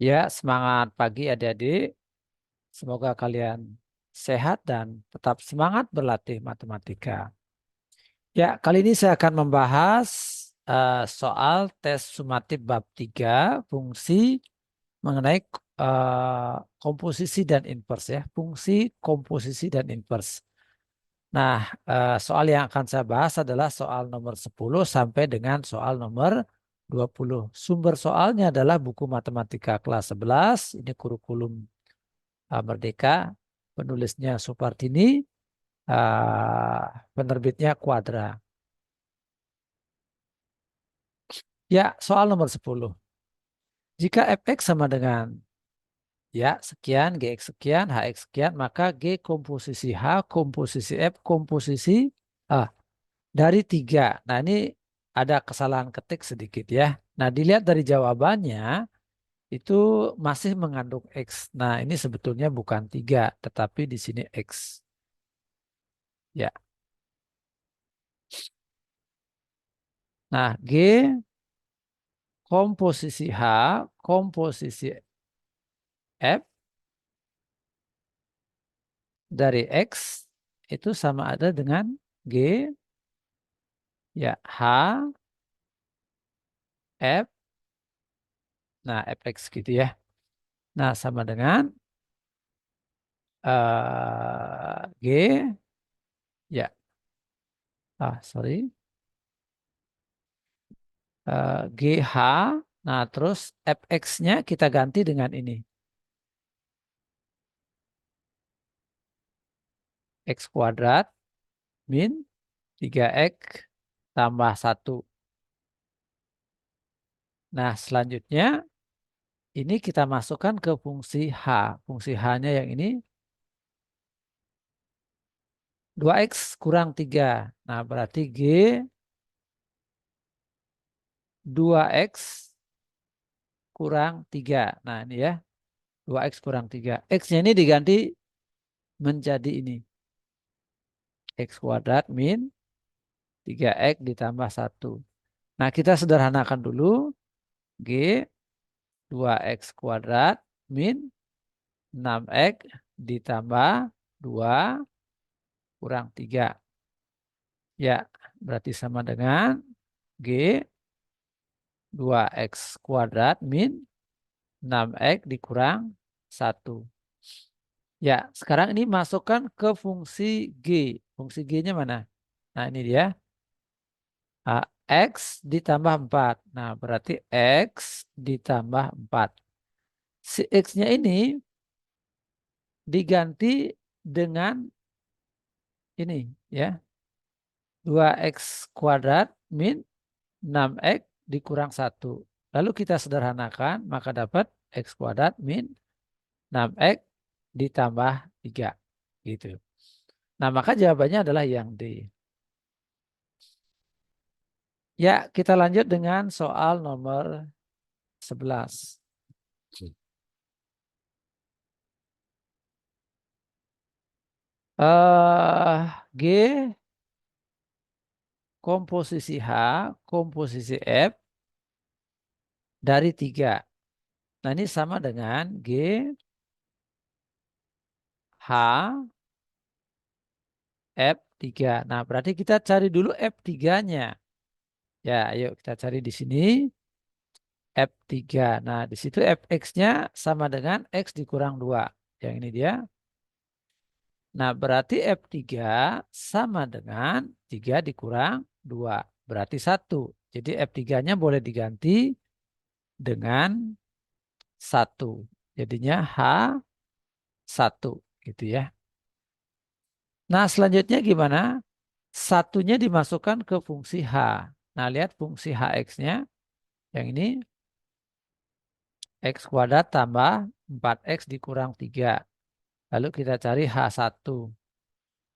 Ya, semangat pagi adik-adik. Semoga kalian sehat dan tetap semangat berlatih matematika. Ya, kali ini saya akan membahas soal tes sumatif bab 3 fungsi mengenai komposisi dan inverse ya. Fungsi, komposisi dan inverse. Nah, soal yang akan saya bahas adalah soal nomor 10 sampai dengan soal nomor 20. Sumber soalnya adalah buku matematika kelas 11. Ini kurikulum Merdeka, penulisnya Supartini, penerbitnya Quadra. Ya, soal nomor 10. Jika fx sama dengan ya sekian, gx sekian, hx sekian, maka g komposisi h, komposisi f, komposisi a dari 3. Nah, ini ada kesalahan ketik sedikit ya. Nah, dilihat dari jawabannya, itu masih mengandung X. Nah, ini sebetulnya bukan 3, tetapi di sini X. Ya. Nah, G komposisi H, komposisi F dari X itu sama ada dengan G, ya H, F, nah Fx gitu ya. Nah, sama dengan G, ya, sorry, GH, nah terus Fx-nya kita ganti dengan ini. X kuadrat min 3X tambah 1. Nah, selanjutnya ini kita masukkan ke fungsi H. Fungsi H-nya yang ini 2X kurang 3. Nah, berarti G 2X kurang 3. Nah, ini ya. 2X kurang 3. X-nya ini diganti menjadi ini. X kuadrat min 3X ditambah 1. Nah, kita sederhanakan dulu. G 2X kuadrat min 6X ditambah 2 kurang 3. Ya, berarti sama dengan G 2X kuadrat min 6X dikurang 1. Ya, sekarang ini masukkan ke fungsi G. Fungsi G-nya mana? Nah, ini dia. X ditambah 4. Nah, berarti X ditambah 4. Si X-nya ini diganti dengan ini ya. 2X kuadrat min 6X dikurang 1. Lalu kita sederhanakan, maka dapat X kuadrat min 6X ditambah 3. Gitu. Nah, maka jawabannya adalah yang D. Ya, kita lanjut dengan soal nomor 11. G komposisi H, komposisi F dari 3. Nah, ini sama dengan G H F3. Nah, berarti kita cari dulu F3-nya. Ya, ayo kita cari di sini F3. Nah, di situ Fx-nya sama dengan X dikurang 2. Yang ini dia. Nah, berarti F3 sama dengan 3 dikurang 2. Berarti 1. Jadi F3-nya boleh diganti dengan 1. Jadinya H1 gitu ya. Nah, selanjutnya gimana? Satunya dimasukkan ke fungsi H. Nah, lihat fungsi Hx-nya. Yang ini X kuadrat tambah 4X dikurang 3. Lalu kita cari H1.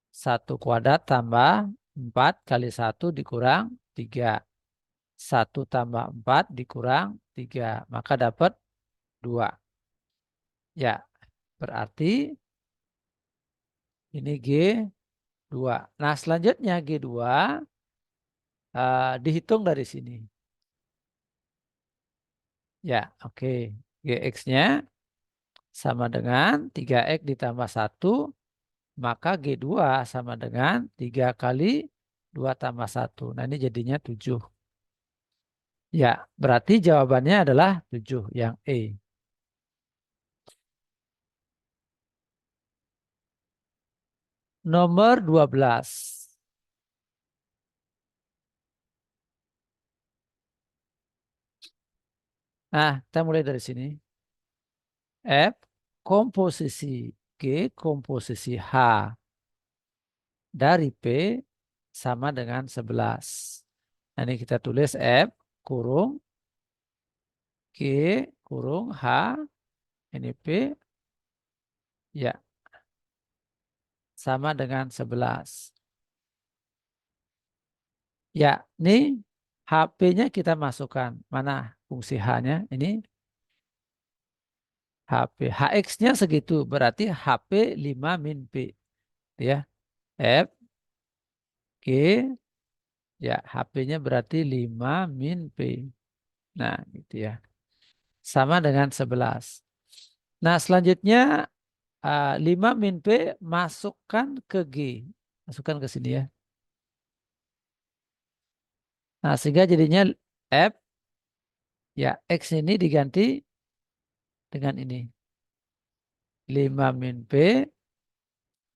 1 kuadrat tambah 4 kali 1 dikurang 3. 1 tambah 4 dikurang 3. Maka dapat 2. Ya, berarti ini G2. Nah, selanjutnya G2 dihitung dari sini. Ya, oke. Gx-nya sama dengan 3X ditambah 1, maka G2 sama dengan 3 kali 2 tambah 1. Nah ini jadinya 7. Ya, berarti jawabannya adalah 7 yang E. Nomor 12. Nah, kita mulai dari sini. F komposisi G komposisi H dari P sama dengan 11. Nah, ini kita tulis F kurung G kurung H, ini P, ya, sama dengan 11. Ya, ini HP-nya kita masukkan. Mana fungsi H-nya? Ini HP. HX-nya segitu, berarti HP 5 min P. Ya, F, G, ya HP-nya berarti 5 min P. Nah, gitu ya. Sama dengan 11. Nah, selanjutnya 5 min P masukkan ke G. Masukkan ke sini ya. Nah, sehingga jadinya F, ya X ini diganti dengan ini. 5 min P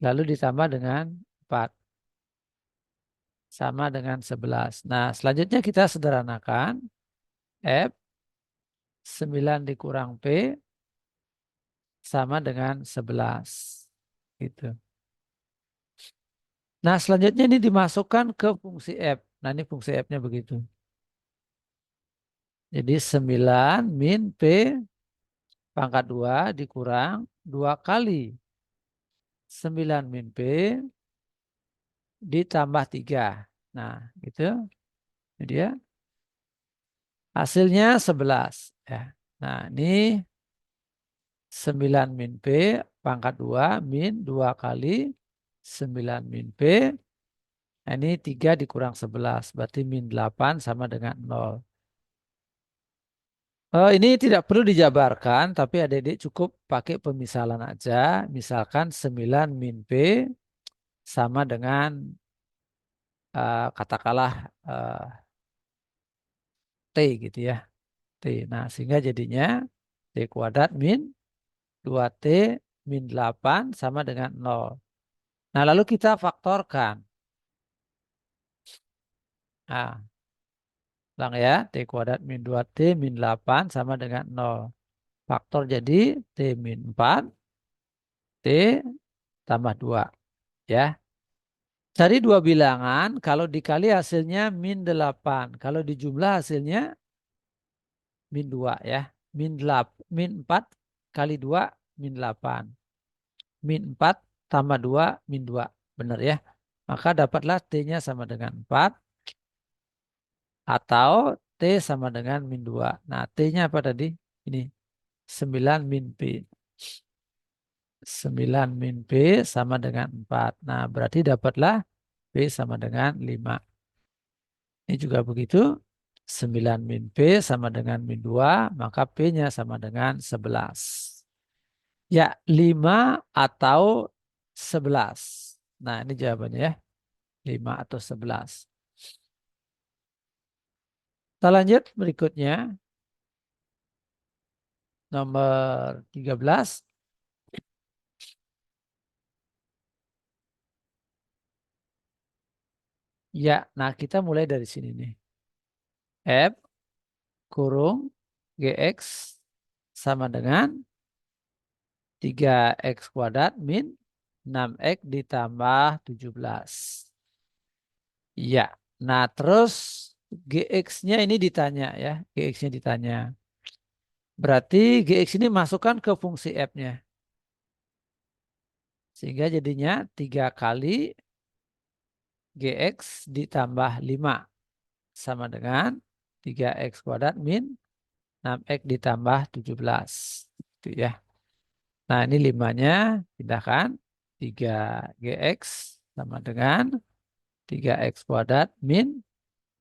lalu ditambah dengan 4. Sama dengan 11. Nah, selanjutnya kita sederhanakan. F 9 dikurang P sama dengan 11. Gitu. Nah, selanjutnya ini dimasukkan ke fungsi F. Nah, ini fungsi F-nya begitu. Jadi 9 min P pangkat 2 dikurang 2 kali 9 min P ditambah 3. Nah, gitu. Jadi ya. Hasilnya 11. Ya. Nah, ini 9 min P pangkat 2 min 2 kali 9 min P. Nah, ini 3 dikurang 11. Berarti min 8 sama dengan 0. Ini tidak perlu dijabarkan, tapi adik-adik cukup pakai pemisalan aja. Misalkan 9 min P sama dengan katakanlah T gitu ya. T. Nah, sehingga jadinya T kuadrat min 2T min 8 sama dengan 0. Nah, lalu kita faktorkan. Nah, ulang ya. T kuadrat min 2T min 8 sama dengan 0. Faktor jadi T min 4, T tambah 2. Ya. Cari dua bilangan, kalau dikali hasilnya min 8. Kalau dijumlah hasilnya min 2 ya. Min 4 kali 2 min 8. Min 4 tambah 2 min 2. Benar ya. Maka dapatlah T-nya sama dengan 4 atau T sama dengan min 2. Nah, T-nya apa tadi? Ini 9 min P. 9 min P sama dengan 4. Nah, berarti dapatlah P sama dengan 5. Ini juga begitu. 9 min P sama dengan min 2, maka P-nya sama dengan 11. Ya, 5 atau 11. Nah, ini jawabannya ya. 5 atau 11. Kita lanjut berikutnya. Nomor 13. Ya, nah kita mulai dari sini nih. F kurung GX sama dengan 3X kuadrat min 6X ditambah 17. Ya, nah terus GX-nya ini ditanya ya. GX-nya ditanya. Berarti GX ini masukkan ke fungsi F-nya. Sehingga jadinya 3 kali GX ditambah 5 sama dengan 3X kuadrat min 6X ditambah 17. Itu ya. Nah ini 5-nya pindahkan. 3GX sama dengan 3X kuadrat min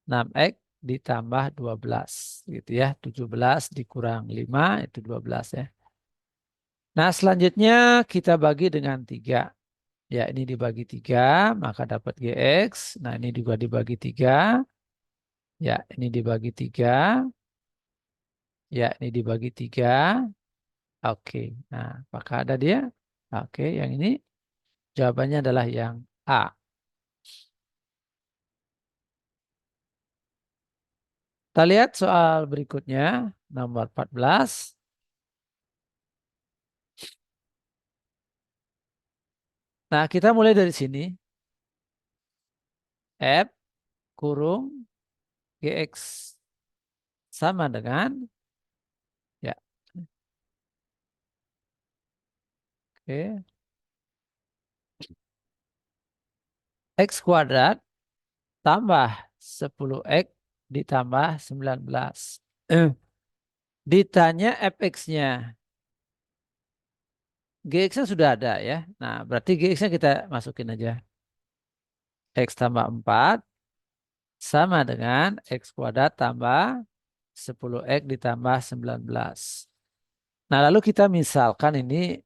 6X ditambah 12 gitu ya. 17 dikurang 5 itu 12 ya. Nah, selanjutnya kita bagi dengan 3. Ya, ini dibagi 3 maka dapat GX. Nah, ini juga dibagi 3. Ya, ini dibagi 3. Ya, ini dibagi 3. Oke. Nah, apakah ada dia? Oke, yang ini jawabannya adalah yang A. Kita lihat soal berikutnya, nomor 14. Nah, kita mulai dari sini. F kurung GX sama dengan, ya, oke, X kuadrat tambah 10X ditambah 19. Ditanya fx-nya. Gx-nya sudah ada ya. Nah, berarti gx-nya kita masukin aja. X tambah 4 sama dengan X kuadrat tambah 10X ditambah 19. Nah, lalu kita misalkan ini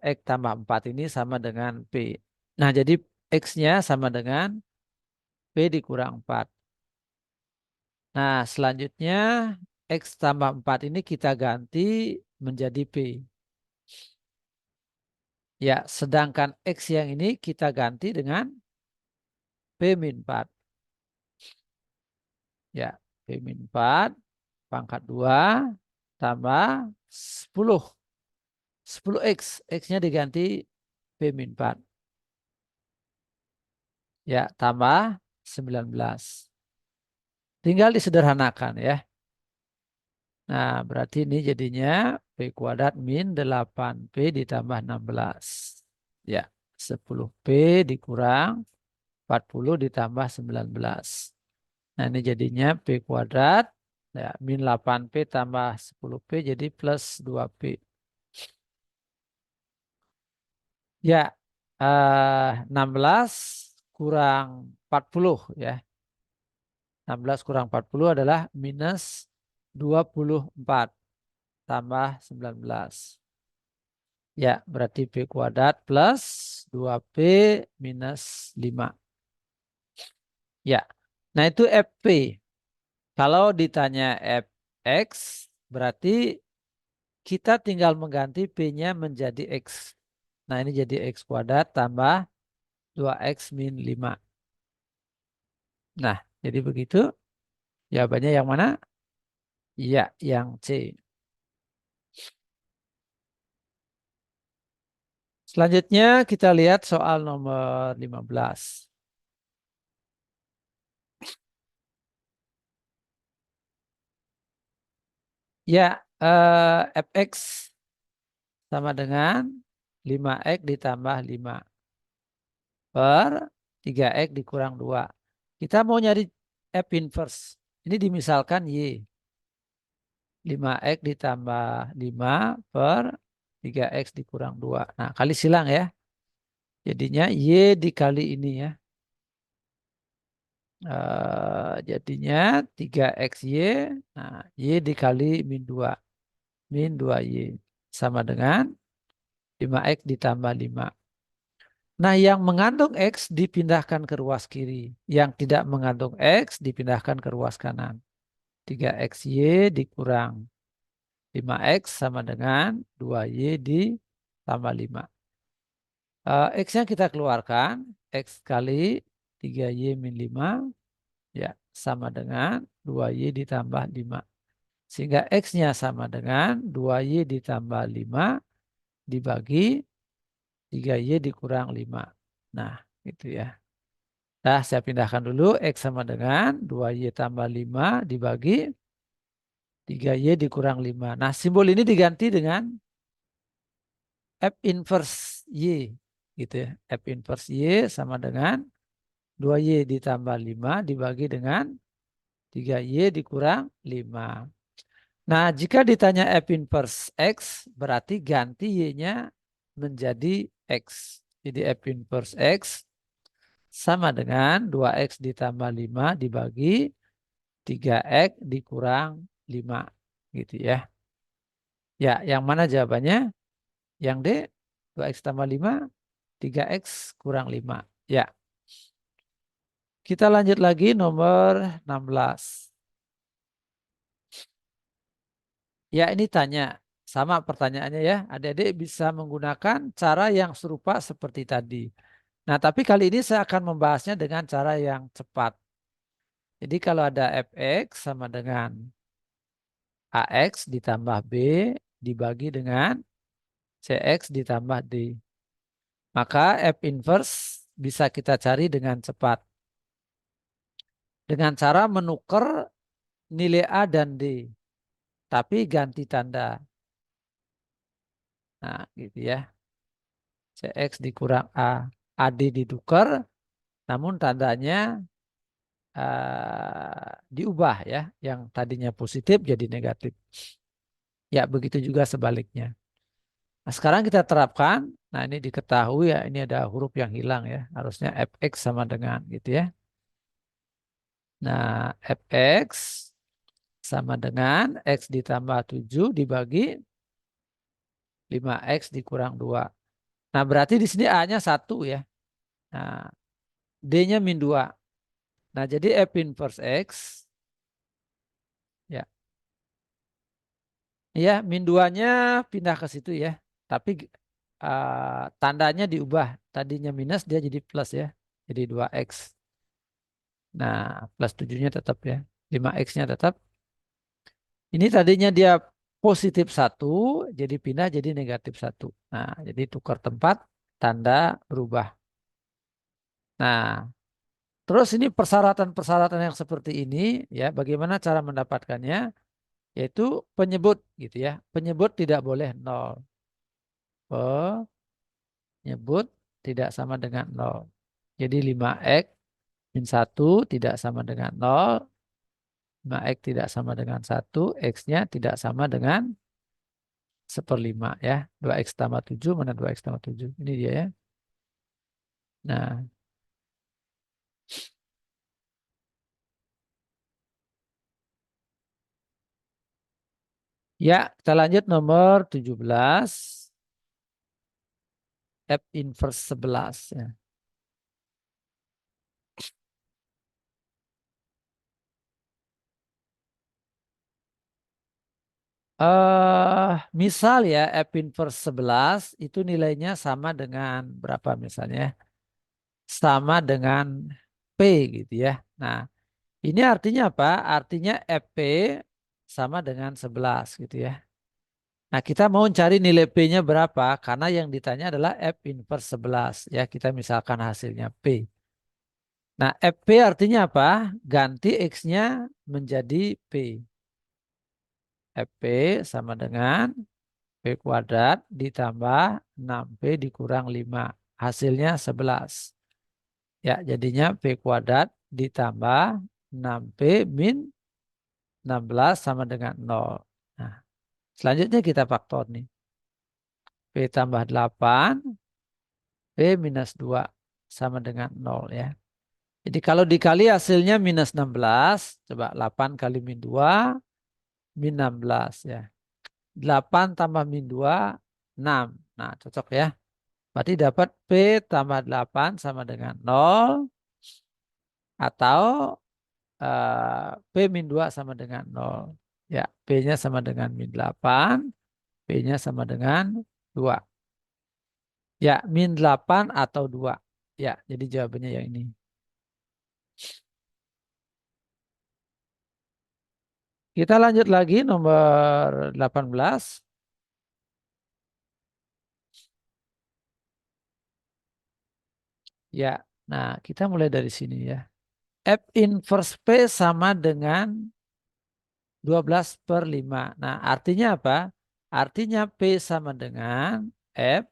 X tambah 4 ini sama dengan P. Nah, jadi X-nya sama dengan P dikurang 4. Nah, selanjutnya X tambah 4 ini kita ganti menjadi P. Ya, sedangkan X yang ini kita ganti dengan P min 4. Ya, P min 4 pangkat 2 tambah 10. 10X. X-nya diganti P min 4. Ya, tambah 19. Tinggal disederhanakan ya. Nah, berarti ini jadinya P kuadrat min 8P ditambah 16. Ya, 10P dikurang 40 ditambah 19. Nah, ini jadinya P kuadrat. Ya, min 8P tambah 10P jadi plus 2P. Ya, 16 kurang 40 ya. 16 kurang 40 adalah minus 24 tambah 19. Ya, berarti P kuadrat plus 2P minus 5. Ya, nah itu FP. Kalau ditanya Fx, berarti kita tinggal mengganti P-nya menjadi X. Nah, ini jadi X kuadrat tambah 2X min 5. Nah, jadi begitu. Jawabannya yang mana? Iya, yang C. Selanjutnya kita lihat soal nomor 15. Ya, Fx sama dengan 5X ditambah 5 per 3X dikurang 2. Kita mau nyari F inverse. Ini dimisalkan Y. 5X ditambah 5 per 3X dikurang 2. Nah, kali silang ya. Jadinya Y dikali ini ya. Jadinya 3XY. Nah, Y dikali min 2. Min 2Y. Sama dengan 5X ditambah 5. Nah, yang mengandung X dipindahkan ke ruas kiri. Yang tidak mengandung X dipindahkan ke ruas kanan. 3XY dikurang 5X sama dengan 2Y ditambah 5. X-nya kita keluarkan. X kali 3Y min 5. Ya, sama dengan 2Y ditambah 5. Sehingga X-nya sama dengan 2Y ditambah 5 dibagi 3Y dikurang 5. Nah, gitu ya. Nah, saya pindahkan dulu. X sama dengan 2Y tambah 5 dibagi 3Y dikurang 5. Nah, simbol ini diganti dengan F inverse Y. Gitu ya. F inverse Y sama dengan 2Y ditambah 5 dibagi dengan 3Y dikurang 5. Nah, jika ditanya F inverse X, berarti ganti Y-nya menjadi X. Jadi F inverse X sama dengan 2X ditambah 5 dibagi 3X dikurang 5. Gitu ya. Ya, yang mana jawabannya? Yang D, 2X tambah 5, 3X kurang 5. Ya, kita lanjut lagi nomor 16. Ya, ini tanya. Sama pertanyaannya ya. Adik-adik bisa menggunakan cara yang serupa seperti tadi. Nah, tapi kali ini saya akan membahasnya dengan cara yang cepat. Jadi kalau ada fx sama dengan ax ditambah b dibagi dengan cx ditambah d. Maka f inverse bisa kita cari dengan cepat. Dengan cara menukar nilai a dan d. Tapi ganti tanda. Nah, gitu ya. Cx dikurang a. Ad ditukar, namun tandanya diubah ya. Yang tadinya positif jadi negatif. Ya, begitu juga sebaliknya. Nah, sekarang kita terapkan. Nah, ini diketahui ya, ini ada huruf yang hilang ya. Harusnya fx sama dengan gitu ya. Nah, fx sama dengan x ditambah 7 dibagi 5x dikurang 2. Nah, berarti di sini A-nya 1 ya. Nah, D-nya min 2. Nah, jadi F inverse X ya. Ya, min 2-nya pindah ke situ ya. Tapi tandanya diubah. Tadinya minus dia jadi plus ya. Jadi 2X. Nah, plus 7-nya tetap ya. 5X-nya tetap. Ini tadinya dia positif 1, jadi pindah jadi negatif 1. Nah, jadi tukar tempat, tanda berubah. Nah, terus ini persyaratan-persyaratan yang seperti ini ya, bagaimana cara mendapatkannya? Yaitu penyebut gitu ya. Penyebut tidak boleh 0. Penyebut tidak sama dengan 0. Jadi 5x min 1 tidak sama dengan 0. 5x tidak sama dengan 1. X-nya tidak sama dengan 1/5 ya. 2x tambah 7 mana 2x tambah 7. Ini dia ya. Nah, ya kita lanjut nomor 17. F inverse 11 ya. Misal ya F inverse 11 itu nilainya sama dengan berapa misalnya? Sama dengan P gitu ya. Nah, ini artinya apa? Artinya FP sama dengan 11 gitu ya. Nah, kita mau cari nilai P-nya berapa? Karena yang ditanya adalah F inverse 11 ya. Kita misalkan hasilnya P. Nah, FP artinya apa? Ganti X-nya menjadi P. FP sama dengan P kuadrat ditambah 6P dikurang 5. Hasilnya 11. Ya, jadinya P kuadrat ditambah 6P min 16 sama dengan 0. Nah, selanjutnya kita faktor nih. P tambah 8, P minus 2 sama dengan 0 ya. Jadi kalau dikali hasilnya minus 16, coba 8 kali min 2, min 16 ya. 8 tambah min 2, 6. Nah, cocok ya. Berarti dapat P tambah 8 sama dengan 0 atau P min 2 sama dengan 0. Ya, P-nya sama dengan min 8, P-nya sama dengan 2. Ya, min 8 atau 2. Ya, jadi jawabannya yang ini. Kita lanjut lagi nomor 18. Ya, nah kita mulai dari sini ya. F inverse P sama dengan 12/5. Nah, artinya apa? Artinya P sama dengan F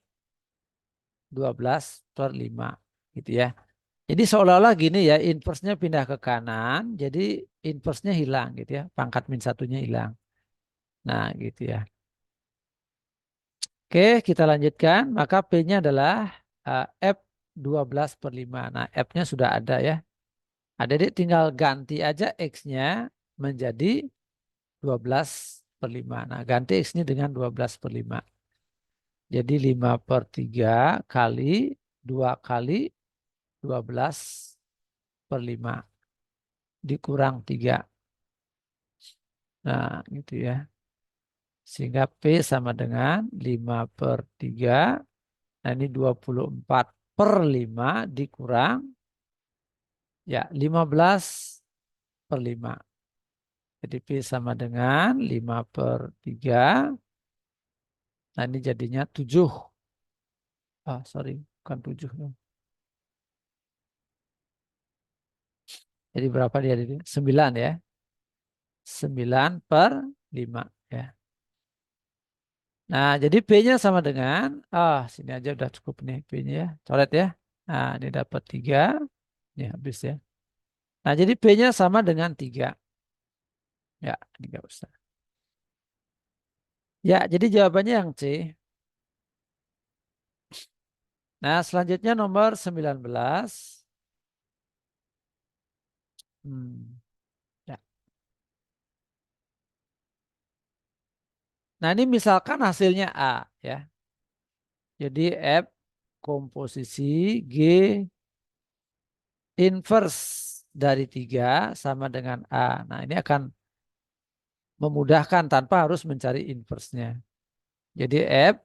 12/5. Gitu ya. Jadi seolah-olah gini ya, inverse-nya pindah ke kanan, jadi inverse-nya hilang gitu ya. Pangkat min satunya hilang. Nah, gitu ya. Oke, kita lanjutkan. Maka P-nya adalah F 12/5. Nah, F-nya sudah ada ya. Adik-adik tinggal ganti aja X-nya menjadi 12/5. Nah, ganti X-nya dengan 12/5. Jadi 5/3 kali 2 kali 12/5 dikurang 3. Nah, gitu ya. Sehingga P sama dengan 5/3. Nah, ini 24/5 dikurang ya 15/5. Jadi P sama dengan 5/3. Nah, ini jadinya 7. Ah, sorry, bukan 7. Jadi berapa dia? 9 ya. 9/5 ya. Nah, jadi P-nya sama dengan, sini aja udah cukup nih P-nya ya. Coret ya. Nah, ini dapat 3. Ini habis ya. Nah, jadi P-nya sama dengan 3. Ya, ini nggak usah. Ya, jadi jawabannya yang C. Nah, selanjutnya nomor 19. Ya. Nah, ini misalkan hasilnya A ya. Jadi F komposisi G inverse dari 3 sama dengan A. Nah, ini akan memudahkan tanpa harus mencari inverse-nya. Jadi F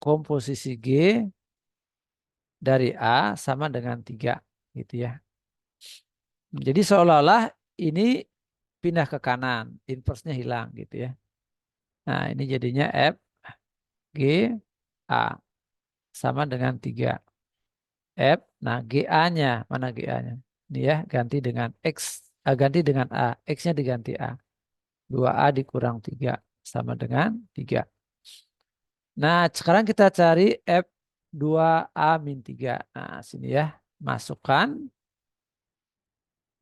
komposisi G dari A sama dengan 3 gitu ya. Jadi seolah-olah ini pindah ke kanan, inverse-nya hilang gitu ya. Nah, ini jadinya F G A sama dengan 3. F, nah GA-nya, mana GA-nya? Ini ya, ganti dengan X, ganti dengan A. X-nya diganti A. 2A dikurang 3 sama dengan 3. Nah, sekarang kita cari F2A min 3. Nah, sini ya, masukkan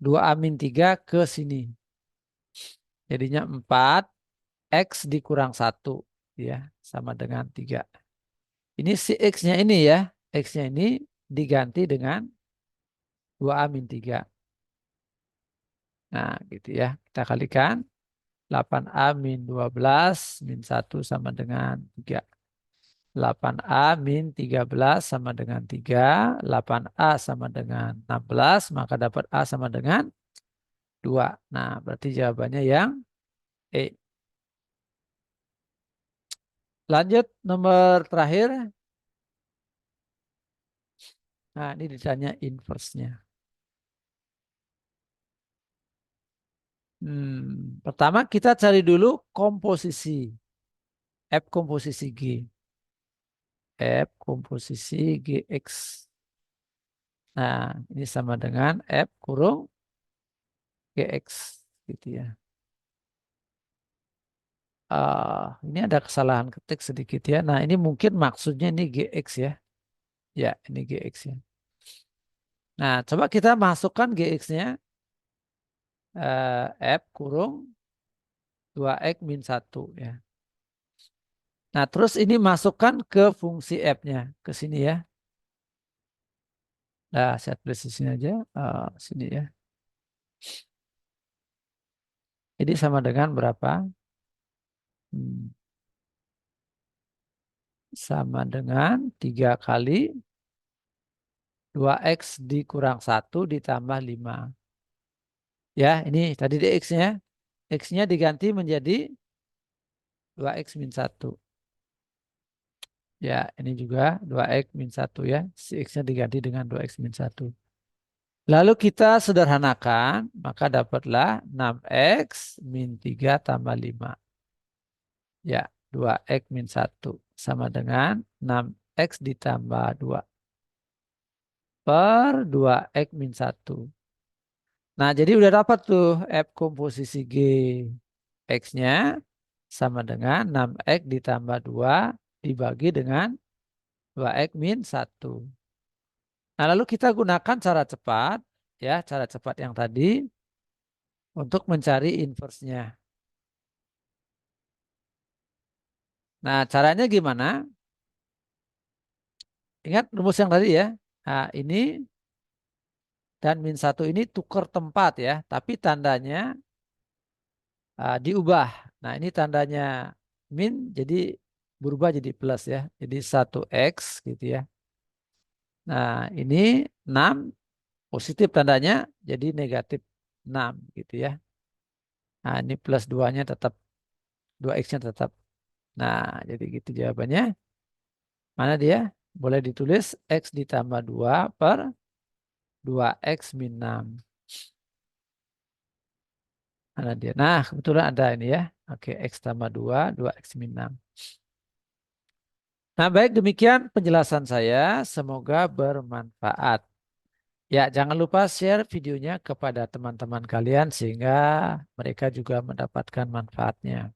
2A min 3 ke sini. Jadinya 4, X dikurang 1 ya, sama dengan 3. Ini si X-nya ini ya, X-nya ini diganti dengan 2A min 3. Nah, gitu ya. Kita kalikan 8A min 12 min 1 sama dengan 3. 8A min 13 sama dengan 3. 8A sama dengan 16. Maka dapat A sama dengan 2. Nah, berarti jawabannya yang E. Lanjut nomor terakhir. Nah, ini ditanya inverse-nya. Pertama kita cari dulu komposisi. F komposisi G. F komposisi GX. Nah, ini sama dengan F kurung GX gitu ya. Ini ada kesalahan ketik sedikit ya. Nah, ini mungkin maksudnya ini GX ya. Ya, ini GX ya. Nah, coba kita masukkan GX-nya F kurung 2X min 1 ya. Nah, terus ini masukkan ke fungsi F-nya. Ke sini ya. Nah, saya tulis di sini aja. Sini ya. Ini sama dengan berapa? Sama dengan 3 kali 2X dikurang 1 ditambah 5. Ya, ini tadi di X-nya. X-nya diganti menjadi 2X min 1. Ya, ini juga 2X min 1 ya. Si X-nya diganti dengan 2X min 1. Lalu kita sederhanakan, maka dapatlah 6X min 3 tambah 5. Ya, 2X min 1 sama dengan 6X ditambah 2 per 2X min 1. Nah, jadi udah dapat tuh F komposisi G. X-nya sama dengan 6X ditambah 2 dibagi dengan 2X min 1. Nah, lalu kita gunakan cara cepat, ya, cara cepat yang tadi untuk mencari inverse-nya. Nah, caranya gimana? Ingat rumus yang tadi ya. Nah, ini dan min 1 ini tukar tempat ya, tapi tandanya diubah. Nah, ini tandanya min jadi berubah jadi plus ya. Jadi 1x gitu ya. Nah, ini 6 positif tandanya jadi negatif 6 gitu ya. Nah, ini plus 2-nya tetap 2x-nya tetap. Nah, jadi gitu jawabannya. Mana dia? Boleh ditulis x ditambah 2 per 2x min 6. Mana dia? Nah, kebetulan ada ini ya. Oke, x tambah 2, 2x min 6. Nah, baik demikian penjelasan saya. Semoga bermanfaat. Ya, jangan lupa share videonya kepada teman-teman kalian sehingga mereka juga mendapatkan manfaatnya.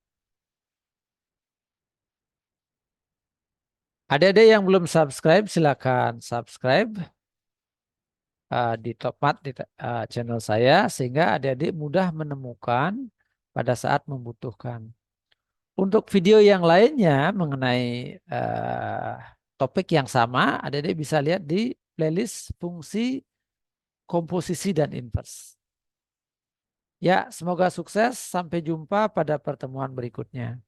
Adik-adik yang belum subscribe, silakan subscribe di Topmat di channel saya sehingga adik-adik mudah menemukan pada saat membutuhkan. Untuk video yang lainnya mengenai topik yang sama, adik-adik bisa lihat di playlist fungsi komposisi dan inverse. Ya, semoga sukses. Sampai jumpa pada pertemuan berikutnya.